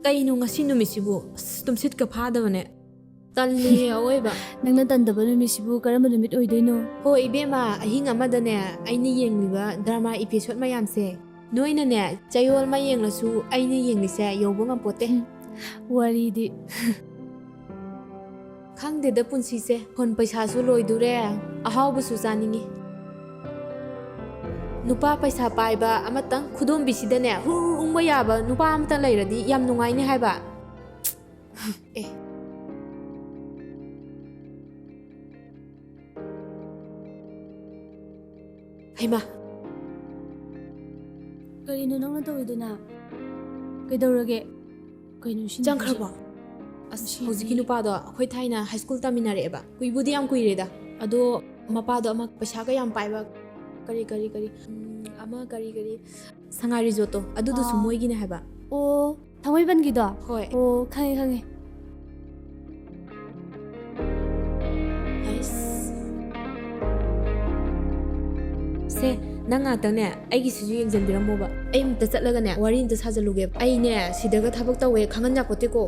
ꯀꯩꯅꯣ ꯉꯁꯤ ꯅꯨꯃꯤꯠꯁꯤꯕꯨ ꯇꯨꯝꯁꯤꯠꯀ ꯐꯥꯗꯕꯅꯦ ꯇꯜꯂꯤ ꯑꯑꯣꯏꯕ ꯅꯪꯅ ꯇꯟꯗꯕ ꯅꯨꯃꯤꯠꯁꯤꯕꯨ ꯀꯔꯝꯕ ꯅꯨꯃꯤꯠ ꯑꯣꯏꯗꯣꯏꯅꯣ? ꯍꯣꯏ ꯏꯕꯦꯝꯃ ꯑꯍꯤꯡ ꯑꯃꯗꯅꯦ ꯑꯩꯅ ꯌꯦꯡꯂꯤꯕ ꯗ꯭ꯔꯃꯥ ꯏꯄꯤꯁꯣꯠ ꯃꯌꯥꯝꯁꯦ ꯅꯣꯏꯅꯅꯦ ꯆꯌꯣꯜ ꯑꯃ ꯌꯦꯡꯂꯁꯨ ꯑꯩꯅ ꯌꯦꯡꯂꯤꯁꯦ ꯌꯧꯕ ꯉꯝꯄꯣꯠꯇꯦ ꯋꯥꯔꯤꯗꯤ ꯈꯪꯗꯦꯗ ꯄꯨꯟꯁꯤꯁꯦ ꯐꯣꯟ ꯄꯩꯁꯥꯁꯨ ꯂꯣꯏꯗꯨꯔꯦ ꯑꯍꯥꯎꯕꯁꯨ ꯆꯥꯅꯤꯡꯉꯤ ꯅꯨꯄꯥ ꯄꯩꯁꯥ ꯄꯥꯏꯕ ꯑꯃꯇꯪ ꯈꯨꯗꯣꯝꯕꯤꯁꯤꯗꯅꯦ ꯍꯨꯔꯨ ꯎꯪꯕ ꯌꯥꯕ ꯅꯨꯄꯥ ꯑꯃꯇꯪ ꯂꯩꯔꯗꯤ ꯌꯥꯝ ꯅꯨꯡꯉꯥꯏꯅꯤ ꯍꯥꯏꯕ ꯑꯦ ꯍꯩꯃꯥ ꯀꯔꯤꯅꯣ ꯅꯪꯅ ꯇꯧꯏꯗꯨꯅ? ꯀꯩꯗꯧꯔꯒꯦ? ꯀꯩꯅꯣ ꯁꯤ ꯆꯪꯈ꯭ꯔꯕꯣ? ꯑꯁ ꯍꯧꯖꯤꯛꯀꯤ ꯅꯨꯄꯥꯗꯣ ꯑꯩꯈꯣꯏ ꯊꯥꯏꯅ ꯍꯥꯏ ꯁ꯭ꯀꯨꯜ ꯇꯝꯃꯤꯟꯅꯔꯛꯑꯦꯕ ꯀꯨꯏꯕꯨꯗꯤ ꯌꯥꯝ ꯀꯨꯏꯔꯦꯗ ꯑꯗꯣ ꯃꯄꯥꯗꯣ ꯑꯃ ꯄꯩꯁꯥꯒ ꯌꯥꯝ ꯄꯥꯏꯕ ꯀꯔꯤ ꯁꯉꯥꯏ ꯔꯤꯖꯣꯔꯠꯇꯣ ꯑꯗꯨꯗꯨꯁꯨ ꯃꯣꯏꯒꯤꯅꯦ ꯍꯥꯏꯕ ꯑꯣ ꯊꯥꯡꯃꯩꯕꯟꯒꯤꯗꯣ? ꯍꯣꯏ ꯑꯣ ꯈꯪꯉꯦ ꯈꯪꯉꯦ ꯁꯦ ꯅꯪ ꯉꯥꯛꯇꯪꯅꯦ ꯑꯩꯒꯤꯁꯤꯁꯨ ꯌꯦꯡꯁꯤꯟꯕꯤꯔꯝꯃꯣꯕ ꯑꯩ ꯑꯃꯨꯛꯇ ꯆꯠꯂꯒꯅꯦ ꯋꯥꯔꯤ ꯑꯃꯇ ꯁꯥꯖꯜꯂꯨꯒꯦ ꯑꯩꯅꯦ ꯁꯤꯗꯒ ꯊꯕꯛ ꯇꯧꯋꯦ ꯈꯪꯍꯟ ꯌꯥꯄꯣꯠꯇꯦꯀꯣ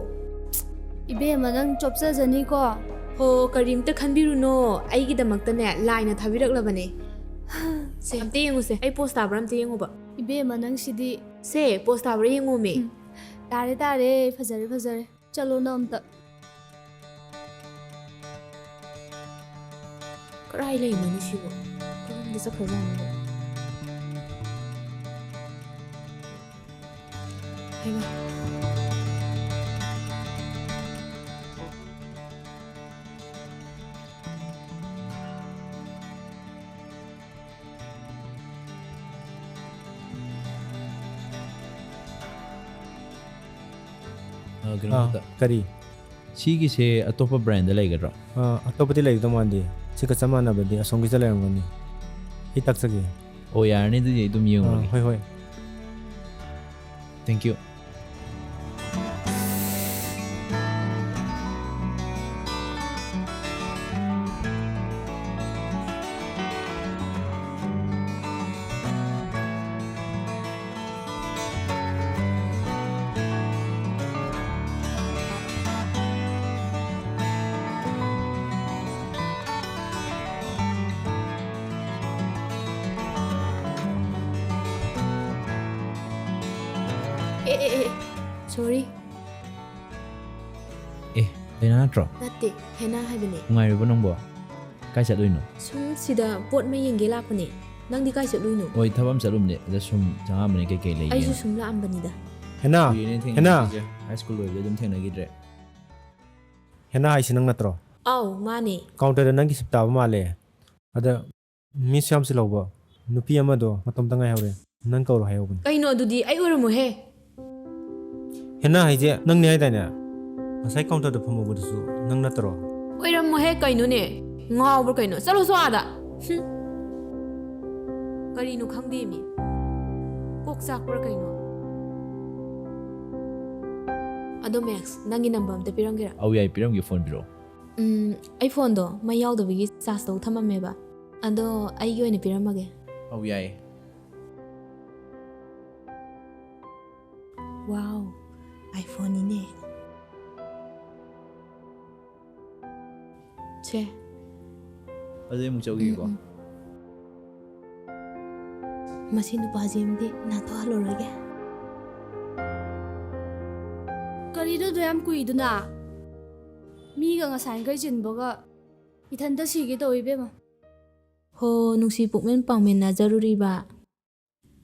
ꯏꯕꯦꯝꯃ ꯅꯪ ꯆꯣꯞꯆꯖꯅꯤꯀꯣ ꯍꯣ ꯀꯔꯤꯝꯇ ꯈꯟꯕꯤꯔꯨꯅꯣ ꯑꯩꯒꯤꯗꯃꯛꯇꯅꯦ ꯂꯥꯏꯅ ꯊꯥꯕꯤꯔꯛꯂꯕꯅꯦ ꯁꯦ ꯑꯝꯇ ꯌꯦꯡꯉꯨꯁꯦ ꯑꯩ ꯄꯣꯁ ꯇꯥꯕ꯭ꯔꯥ ꯑꯝꯇ ꯌꯦꯡꯉꯨꯕ ꯏꯕꯦꯝꯃ ꯅꯪꯁꯤꯗꯤ ꯁꯦ ꯄꯣꯁ ꯇꯥꯕ꯭ꯔꯥ ꯌꯦꯡꯉꯣꯃꯤ ꯇꯥꯔꯦ ꯇꯥꯔꯦ ꯐꯖꯔꯦ ꯐꯖꯔꯦ ꯆꯠꯂꯣ ꯅꯪ ꯑꯝꯇ ꯀꯔꯥꯏ ꯂꯩꯕꯅꯤ ꯁꯤꯕꯨ ꯀꯔꯣꯝꯗ ꯆꯠꯈ꯭ꯔꯖꯥꯠꯅꯣ ꯍꯩꯃꯥ ꯀꯔꯤ ꯁꯤꯒꯤꯁꯦ ꯑꯇꯣꯞꯄ ꯕ꯭ꯔꯥꯟꯗ ꯂꯩꯒꯗ꯭ꯔꯣ? ꯑꯇꯣꯞꯄꯗꯤ ꯂꯩꯒꯗꯧ ꯃꯥꯟꯗꯦ ꯁꯤꯒ ꯆꯞ ꯃꯥꯟꯅꯕꯗꯤ ꯑꯁꯣꯝꯒꯤꯗ ꯂꯩꯔꯝꯒꯅꯤ ꯑꯩ ꯇꯥꯛꯆꯒꯦ ꯑꯣ ꯌꯥꯔꯅꯤ ꯑꯗꯨꯗꯤ ꯑꯩ ꯑꯗꯨꯝ ꯌꯦꯡꯉꯨꯔꯒꯦ ꯍꯣꯏ ꯍꯣꯏ ꯊꯦꯡꯛ ꯌꯨ ꯁꯣꯔꯤ ꯑꯦ ꯂꯩꯅꯥ ꯅꯠꯇ꯭ꯔꯣ? ꯅꯠꯇꯦ ꯍꯦꯅꯥ ꯍꯥꯏꯕꯅꯦ ꯅꯨꯡꯉꯥꯏꯔꯤꯕꯣ ꯅꯪꯕꯣ? ꯀꯥꯏ ꯆꯠꯂꯨꯏꯅꯣ? ꯁꯨꯝ ꯁꯤꯗ ꯄꯣꯠ ꯑꯃ ꯌꯦꯡꯒꯦ ꯂꯥꯛꯄꯅꯦ ꯅꯪꯗꯤ ꯀꯥꯏ ꯆꯠꯂꯨꯏꯅꯣ? ꯍꯣꯏ ꯊꯕꯛ ꯑꯃ ꯆꯠꯂꯨꯝꯅꯦ ꯑꯗ ꯁꯨꯝ ꯆꯪꯉꯛꯑꯝꯕꯅꯦ ꯀꯩꯀꯩ ꯂꯩꯒꯦꯅ ꯑꯩꯁꯨ ꯁꯨꯝ ꯂꯥꯛꯑꯝꯕꯅꯤꯗ ꯍꯦꯅꯥ ꯀꯨꯏꯔꯦꯅꯦ ꯍꯦꯅꯥ ꯊꯦꯡꯅꯈꯤꯁꯦ ꯍꯥꯏ ꯁ꯭ꯀꯨꯜ ꯂꯣꯏꯕꯗ ꯑꯗꯨꯝ ꯊꯦꯡꯅꯈꯤꯗ꯭ꯔꯦ ꯍꯦꯅꯥ ꯍꯥꯏꯁꯤ ꯅꯪ ꯅꯠꯇ꯭ꯔꯣ? ꯑꯥꯎ ꯃꯥꯅꯦ ꯀꯥꯎꯟꯇꯔꯗ ꯅꯪꯒꯤ ꯁꯤꯞ ꯇꯥꯕ ꯃꯥꯜꯂꯦ ꯑꯗ ꯃꯤꯁꯨ ꯌꯥꯝ ꯆꯤꯜꯍꯧꯕ ꯅꯨꯄꯤ ꯑꯃꯗꯣ ꯃꯇꯣꯝꯇ ꯉꯥꯏꯍꯧꯔꯦ ꯅꯪ ꯀꯧꯔꯣ ꯍꯥꯏꯍꯧꯕꯅꯤ ꯀꯩꯅꯣ ꯑꯗꯨꯗꯤ ꯑꯩ ꯑꯣꯏꯔꯝꯃꯣꯏꯍꯦ ꯍꯦꯅꯥ ꯍꯥꯏꯁꯦ ꯅꯪꯅꯦ ꯍꯥꯏꯗꯥꯏꯅꯦ ꯉꯁꯥꯏ ꯀꯥꯎꯟꯇꯔꯗ ꯐꯝꯍꯧꯕꯗꯨꯁꯨ ꯅꯪ ꯅꯠꯇ꯭ꯔꯣ? ꯑꯣꯏꯔꯝꯃꯣꯏꯍꯦ ꯀꯩꯅꯣꯅꯦ ꯉꯥꯎꯕ꯭ꯔꯥ ꯀꯩꯅꯣ ꯆꯠꯂꯣꯁꯨ ꯑꯥꯗ ꯀꯔꯤꯅꯣ ꯈꯪꯗꯦ ꯃꯤ ꯀꯣꯛ ꯆꯥꯛꯄ꯭ꯔꯥ ꯀꯩꯅꯣ ꯑꯗꯣ ꯃꯦꯛꯁ ꯅꯪꯒꯤ ꯅꯝꯕꯔ ꯑꯝꯇ ꯄꯤꯔꯝꯒꯦꯔꯥ? ꯑꯧ ꯌꯥꯏ ꯄꯤꯔꯝꯒꯦ ꯐꯣꯟ ꯄꯤꯔꯛꯑꯣ ꯑꯩ ꯐꯣꯟꯗꯣ ꯃꯩ ꯌꯥꯎꯗꯕꯒꯤ ꯆꯥꯔꯖ ꯇꯧ ꯊꯝꯃꯝꯃꯦꯕ ꯑꯗꯣ ꯑꯩꯒꯤ ꯑꯣꯏꯅ ꯄꯤꯔꯝꯃꯒꯦ ꯑꯧ ꯌꯥꯏꯌꯦ ꯋꯥꯎ ꯑꯥꯏꯐꯣꯟꯅꯤꯅꯦ ꯁꯦ ꯑꯗꯨꯗꯤ ꯑꯃꯨꯛ ꯆꯧꯈꯤꯒꯦꯀꯣ ꯃꯁꯤ ꯅꯨꯄꯥꯁꯤꯃꯗꯤ ꯅꯥꯟꯊꯣꯛꯍꯜꯂꯨꯔꯒꯦ ꯀꯔꯤꯅꯣꯗꯣ ꯌꯥꯝ ꯀꯨꯏꯗꯨꯅ ꯃꯤꯒ ꯉꯁꯥꯏꯈꯩ ꯆꯤꯟꯕꯒ ꯏꯊꯟꯇ ꯁꯤꯒꯦ ꯇꯧꯏ ꯏꯕꯦꯝꯃ ꯍꯣ ꯅꯨꯡꯁꯤ ꯄꯨꯛꯃꯦꯟ ꯄꯥꯡꯃꯤꯟꯅꯖꯔꯨꯔꯤꯕ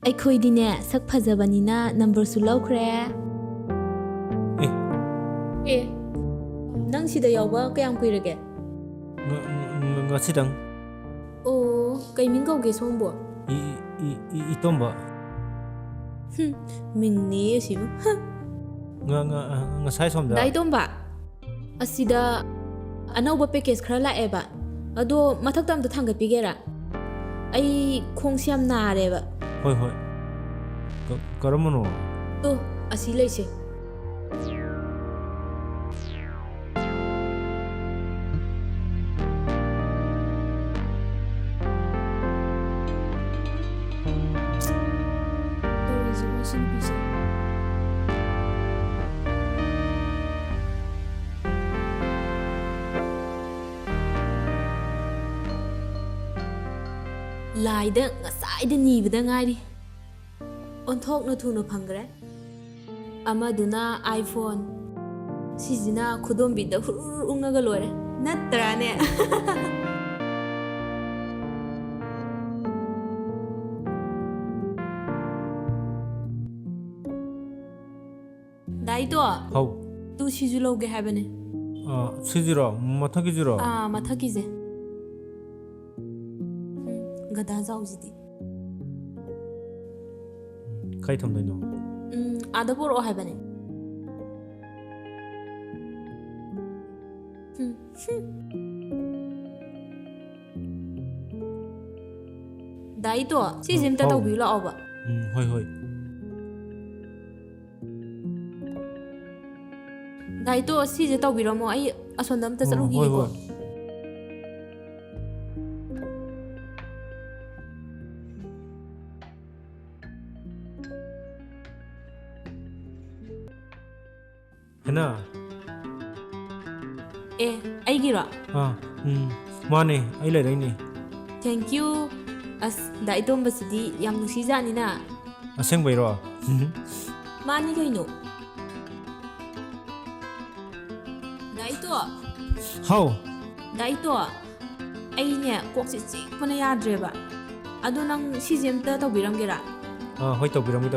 ꯑꯩꯈꯣꯏꯗꯤꯅꯦ ꯁꯛ ꯐꯖꯕꯅꯤꯅ ꯅꯝꯕꯔꯁꯨ ꯂꯧꯈ꯭ꯔꯦ ꯑꯦ ꯅꯪ ꯁꯤꯗ ꯌꯥꯎꯕ ꯀꯌꯥꯝ ꯀꯨꯏꯔꯒꯦ? ꯉꯁꯤꯗꯪ ꯑꯣ ꯀꯩ ꯃꯤꯡ ꯀꯧꯒꯦ ꯁꯣꯝꯕꯨ? ꯏꯇꯣꯝꯕ ꯃꯤꯡꯅꯦ ꯑꯁꯤꯕꯨ ꯉꯁꯥꯏ ꯁꯣꯝꯗ ꯗꯥ ꯏꯇꯣꯝꯕ ꯑꯁꯤꯗ ꯑꯅꯧꯕ ꯄꯦꯀꯦꯖ ꯈꯔ ꯂꯥꯛꯑꯦꯕ ꯑꯗꯣ ꯃꯊꯛꯇ ꯑꯝꯇ ꯊꯥꯡꯒꯠꯄꯤꯒꯦꯔꯥ? ꯑꯩ ꯈꯣꯡꯁꯦ ꯌꯥꯝ ꯅꯥꯔꯦꯕ ꯍꯣꯏ ꯍꯣꯏ ꯀꯔꯝꯕꯅꯣ? ꯇꯣ ꯑꯁꯤ ꯂꯩꯁꯦ ꯇꯧꯔꯤꯁꯦ ꯃꯁꯤ ꯅꯨꯄꯤꯁꯦ ꯂꯥꯏꯗ ꯉꯁꯥꯏꯗ ꯅꯤꯕꯗ ꯉꯥꯏꯔꯤ ꯑꯣꯟꯊꯣꯛꯅ ꯊꯨꯅ ꯐꯪꯈ꯭ꯔꯦ ꯑꯃꯗꯨꯅ iPhone ꯁꯤꯁꯤꯅ ꯈꯨꯗꯣꯝꯕꯤꯗ ꯍꯨꯔꯨꯔ ꯎꯪꯉꯒ ꯂꯣꯏꯔꯦ ꯅꯠꯇ꯭ꯔꯥꯅꯦ ꯗꯥꯏꯇꯣ ꯍꯥꯎ ꯇꯨ ꯁꯤꯁꯨ ꯂꯧꯒꯦ ꯍꯥꯏꯕꯅꯦ ꯁꯤꯖꯤꯔꯣ ꯃꯊꯛꯀꯤꯖꯤꯔꯣ ꯃꯊꯛꯀꯤꯁꯦ ꯒꯗꯥ ꯖꯥꯎꯁꯤꯗꯤ ꯀꯥꯏ ꯊꯝꯗꯣꯏꯅꯣ ꯑꯥꯗ ꯄꯣꯔꯛꯑꯣ ꯍꯥꯏꯕꯅꯦ ꯗꯥꯏꯇꯣ ꯁꯤꯁꯦ ꯑꯝꯇ ꯍꯥꯎ. ꯇꯧꯕꯤꯌꯨ ꯂꯥꯛꯑꯣꯕ ꯍꯣꯏ ꯍꯣꯏ ꯗꯥꯏꯇꯣ ꯁꯤꯁꯦ ꯇꯧꯕꯤꯔꯝꯃꯣ ꯑꯩ ꯑꯁꯣꯝꯗ ꯑꯝꯇ ꯍꯣꯏ ꯆꯠꯂꯨꯈꯤꯒꯦꯀꯣ ꯍꯣꯏ ꯍꯦꯅꯥ ꯑꯩꯒꯤꯔꯣ ꯃꯥꯅꯦ ꯑꯩ ꯂꯩꯔꯛꯏꯅꯦ ꯊꯦꯡꯀ꯭ꯌꯨ ꯑꯁ ꯗꯥꯏꯇꯣꯝꯕꯁꯤꯗꯤ ꯌꯥꯝ ꯅꯨꯡꯁꯤꯖꯥꯠꯅꯤꯅ ꯑꯁꯦꯡꯕꯩꯔꯣ ꯃꯥꯅꯤ ꯀꯩꯅꯣ ꯗꯥꯏꯇꯣ ꯍꯥꯎ ꯗꯥꯏꯇꯣ ꯑꯩꯅꯦ ꯀꯣꯛꯁꯦ ꯆꯤꯛꯄꯅ ꯌꯥꯗ꯭ꯔꯦꯕ ꯑꯗꯣ ꯅꯪ ꯁꯤꯁꯦ ꯑꯝꯇ ꯇꯧꯕꯤꯔꯝꯒꯦꯔꯥ ꯍꯣꯏ ꯇꯧꯕꯤꯔꯝꯒꯦ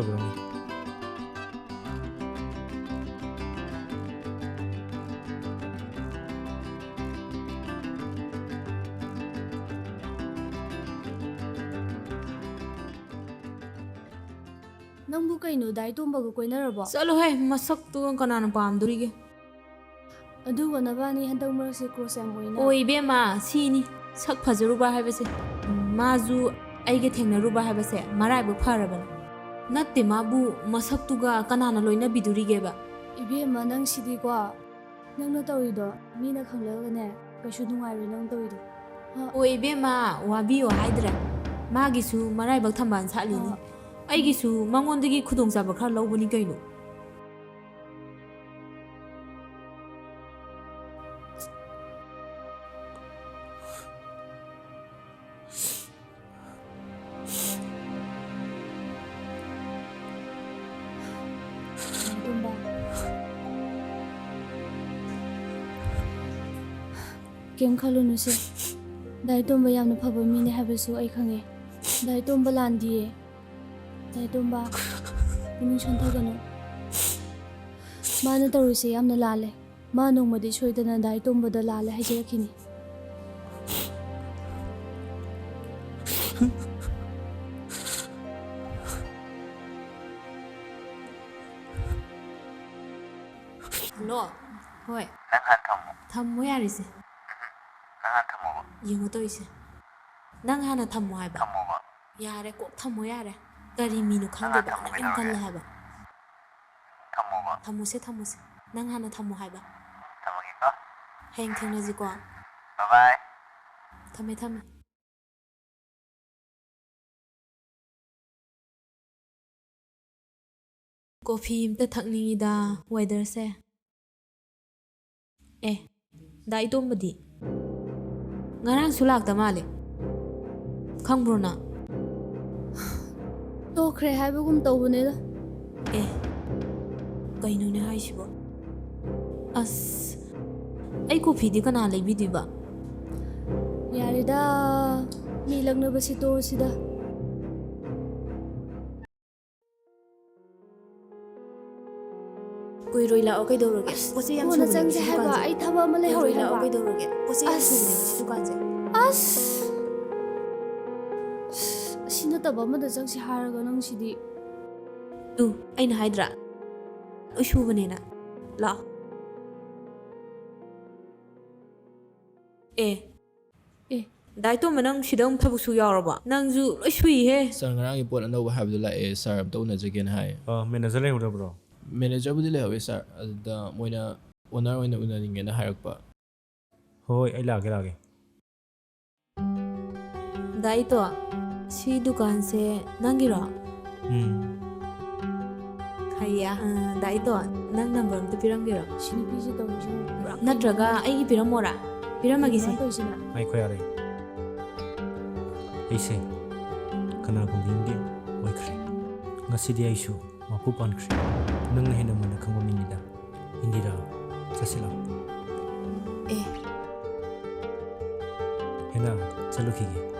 ꯅꯪꯕꯨ ꯀꯩꯅꯣ ꯗꯥꯏ ꯇꯣꯝꯕꯒ ꯀꯣꯏꯅꯔꯕꯣ ꯆꯠꯂꯣꯍꯦ ꯃꯁꯛꯇꯨꯒ ꯀꯅꯥꯅ ꯄꯥꯝꯗꯣꯔꯤꯒꯦ ꯑꯗꯨꯒ ꯅꯕꯥꯅꯤ ꯍꯟꯗꯛ ꯃꯔꯛꯁꯦ ꯀ꯭ꯂꯣꯁ ꯌꯥꯝ ꯑꯣꯏꯅ ꯑꯣ ꯏꯕꯦꯝꯃ ꯁꯤꯅꯤ ꯁꯛ ꯐꯖꯔꯨꯕ ꯍꯥꯏꯕꯁꯦ ꯃꯥꯁꯨ ꯑꯩꯒ ꯊꯦꯡꯅꯔꯨꯕ ꯍꯥꯏꯕꯁꯦ ꯃꯔꯥꯏꯕꯛ ꯐꯔꯕꯅꯤ ꯅꯠꯇꯦ ꯃꯥꯕꯨ ꯃꯁꯛꯇꯨꯒ ꯀꯅꯥꯅ ꯂꯣꯏꯅꯕꯤꯗꯣꯔꯤꯒꯦꯕ ꯏꯕꯦꯝꯃ ꯅꯪ ꯁꯤꯗꯤꯀꯣ ꯅꯪꯅ ꯇꯧꯔꯤꯗꯣ ꯃꯤꯅ ꯈꯪꯂꯒꯅꯦ ꯀꯩꯁꯨ ꯅꯨꯡꯉꯥꯏꯔꯣꯏ ꯅꯪ ꯇꯧꯔꯤꯗꯣ ꯑꯣ ꯏꯕꯦꯝꯃ ꯋꯥꯕꯤꯌꯣ ꯍꯥꯏꯗ꯭ꯔꯦ ꯃꯥꯒꯤꯁꯨ ꯃꯔꯥꯏꯕꯛ ꯊꯝꯕꯥꯜ ꯁꯥꯠꯂꯤꯅꯤ ꯑꯩꯒꯤꯁꯨ ꯃꯉꯣꯟꯗꯒꯤ ꯈꯨꯗꯣꯡꯆꯥꯕ ꯈꯔ ꯂꯧꯕꯅꯤ ꯀꯩꯅꯣ ꯗꯥꯏ ꯇꯣꯝꯕ ꯀꯩꯝ ꯈꯜꯂꯨꯅꯨꯁꯦ ꯗꯥꯏ ꯇꯣꯝꯕ ꯌꯥꯝꯅ ꯐꯕ ꯃꯤꯅꯦ ꯍꯥꯏꯕꯁꯨ ꯑꯩ ꯈꯪꯉꯦ ꯗꯥꯏ ꯇꯣꯝꯕ ꯂꯥꯟꯗꯤꯌꯦ ꯗꯥꯏ ꯇꯣꯝꯕ ꯄꯨꯛꯅꯤꯡ ꯁꯣꯟꯊꯒꯅꯨ ꯃꯥꯅ ꯇꯧꯔꯤꯁꯦ ꯌꯥꯝꯅ ꯂꯥꯜꯂꯦ ꯃꯥ ꯅꯣꯡꯃꯗꯤ ꯁꯣꯏꯗꯅ ꯗꯥꯏ ꯇꯣꯝꯕꯗ ꯂꯥꯜꯂꯦ ꯍꯥꯏꯖꯔꯛꯈꯤꯅꯤ ꯍꯜꯂꯣ ꯍꯣꯏ ꯅꯪ ꯍꯥꯟꯅ ꯊꯝꯃꯣ. ꯊꯝꯃꯣ ꯌꯥꯔꯤꯁꯦ ꯅꯪ ꯍꯥꯟꯅ ꯊꯝꯃꯣꯕ. ꯌꯦꯡꯉꯣ ꯇꯧꯔꯤꯁꯦ ꯅꯪ ꯍꯥꯟꯅ ꯊꯝꯃꯣ ꯍꯥꯏꯕ ꯊꯝꯃꯣꯕ. ꯌꯥꯔꯦ ꯀꯣꯛ ꯊꯝꯃꯣ ꯌꯥꯔꯦ ꯀꯔꯤ ꯃꯤꯅꯣ ꯈꯪꯗꯦꯕ ꯊꯝꯃꯣ ꯌꯥꯝ ꯀꯜꯂꯦ ꯀꯩꯗꯧꯔꯒꯦ? ꯍꯥꯏꯕ ꯊꯝꯃꯣꯕ. ꯊꯝꯃꯣꯁꯦ ꯅꯪ ꯍꯥꯟꯅ ꯊꯝꯃꯣ ꯍꯥꯏꯕ ꯊꯝꯃꯒꯦꯀꯣ. ꯍꯌꯦꯡ ꯊꯦꯡꯅꯁꯤꯀꯣ ꯕꯥꯏ. ꯊꯝꯃꯦ ꯀꯣꯐꯤ ꯑꯝꯇ ꯊꯛꯅꯤꯡꯉꯤꯗ ꯋꯦꯗꯔꯁꯦ ꯗꯥ ꯏꯇꯣꯝꯕꯗꯤ ꯉꯔꯥꯡꯁꯨ ꯂꯥꯛꯇ ꯃꯥꯜꯂꯦ ꯈꯪꯕ꯭ꯔꯣ ꯅꯪ ꯇꯣꯛꯈ꯭ꯔꯦ ꯍꯥꯏꯕꯒꯨꯝ ꯇꯧꯕꯅꯦꯗ ꯀꯩꯅꯣꯅꯦ ꯍꯥꯏꯁꯤꯕꯣ ꯑꯁ ꯑꯩ ꯀꯣꯐꯤꯗꯤ ꯀꯅꯥ ꯂꯩꯕꯤꯗꯣꯏꯕ ꯌꯥꯔꯦꯗ ꯃꯤ ꯂꯛꯅꯕꯁꯤ ꯇꯣꯛꯑꯁꯤꯗ ꯀꯨꯏꯔꯣꯏ ꯂꯥꯛꯑꯣ ꯀꯩꯗꯧꯔꯒꯦ ꯄꯣꯠꯆꯩ ꯌꯥꯝ ꯀꯣꯟꯅ ꯁꯨꯕꯅꯦꯕ ꯆꯪꯁꯦ ꯁꯤ ꯍꯥꯏꯕ ꯗꯨꯀꯥꯟꯁꯦ ꯑꯩ ꯊꯕꯛ ꯑꯃ ꯂꯩꯍꯧꯔꯦ ꯀꯨꯏꯔꯣꯏ ꯂꯥꯛꯑꯣ ꯍꯥꯏꯕ ꯀꯩꯗꯧꯔꯒꯦ ꯄꯣꯠꯆꯩ ꯌꯥꯝ ꯑꯁ. ꯁꯨꯕꯅꯦꯕ ꯁꯤ ꯗꯨꯀꯥꯟꯁꯦ ꯑꯁ ꯑꯁꯤ ꯅꯠꯇꯕ ꯑꯃꯗ ꯆꯪꯁꯤ ꯍꯥꯏꯔꯒ ꯅꯪ ꯁꯤꯗꯤ ꯇꯨ ꯑꯩꯅ ꯍꯥꯏꯗ꯭ꯔꯥ ꯂꯣꯏ ꯁꯨꯕꯅꯦꯅ ꯂꯥꯛꯑꯣ ꯗꯥ ꯏꯇꯣꯝꯕ ꯅꯪ ꯁꯤꯗ ꯑꯃꯨꯛ ꯊꯕꯛ ꯁꯨ ꯌꯥꯎꯔꯕꯣ ꯅꯪꯁꯨ ꯂꯣꯏ ꯁꯨꯏꯍꯦ ꯁꯥꯔ ꯉꯔꯥꯡꯒꯤ ꯄꯣꯠ ꯑꯅꯧꯕ ꯍꯥꯏꯕꯗꯣ ꯂꯥꯛꯑꯦ ꯁꯥꯔ ꯑꯝꯇ ꯎꯅꯖꯒꯦꯅ ꯍꯥꯏ ꯃꯦꯅꯦꯖꯔ ꯂꯩꯍꯧꯗꯕ꯭ꯔꯣ ꯃꯦꯅꯦꯖꯔꯕꯨꯗꯤ ꯂꯩꯍꯧꯋꯦ ꯁꯥꯔ ꯑꯗꯨꯗ ꯃꯣꯏꯅ ꯑꯣꯅꯔ ꯑꯣꯏꯅ ꯎꯅꯅꯤꯡꯉꯦꯅ ꯍꯥꯏꯔꯛꯄ ꯍꯣꯏ ꯑꯩ ꯂꯥꯛꯑꯒꯦ ꯗꯥ ꯏꯇꯣ ꯁꯤ ꯗꯨꯀꯥꯟꯁꯦ ꯅꯪꯒꯤꯔꯣ ꯍꯩꯌꯥ ꯗꯥ ꯏꯇꯣ ꯅꯪ ꯅꯝꯕꯔ ꯑꯝꯇ ꯄꯤꯔꯝꯒꯦꯔꯣ ꯁꯤ ꯅꯨꯄꯤꯁꯤ ꯇꯧꯔꯤꯁꯤꯅ ꯅꯠꯇ꯭ꯔꯒ ꯑꯩꯒꯤ ꯄꯤꯔꯝꯃꯣꯔꯥ ꯄꯤꯔꯝꯃꯒꯦꯁꯦ ꯇꯧꯔꯤꯁꯤꯅ ꯉꯥꯏꯈꯣ ꯌꯥꯔꯦ ꯑꯩꯁꯦ ꯀꯅꯥꯒꯨꯝꯕ ꯑꯃꯒꯤ ꯑꯣꯏꯈ꯭ꯔꯦ ꯉꯁꯤꯗꯤ ꯑꯩꯁꯨ ꯃꯄꯨ ꯄꯥꯟꯈ꯭ꯔꯦ ꯅꯪꯅ ꯍꯦꯟꯅ ꯃꯨꯟꯅ ꯈꯪꯕ ꯃꯤꯅꯤꯗ ꯏꯟꯗꯤꯔꯥ ꯆꯠꯁꯤꯂꯥꯎ ꯑꯦ ꯍꯦꯅꯥ ꯆꯠꯂꯨꯈꯤꯒꯦ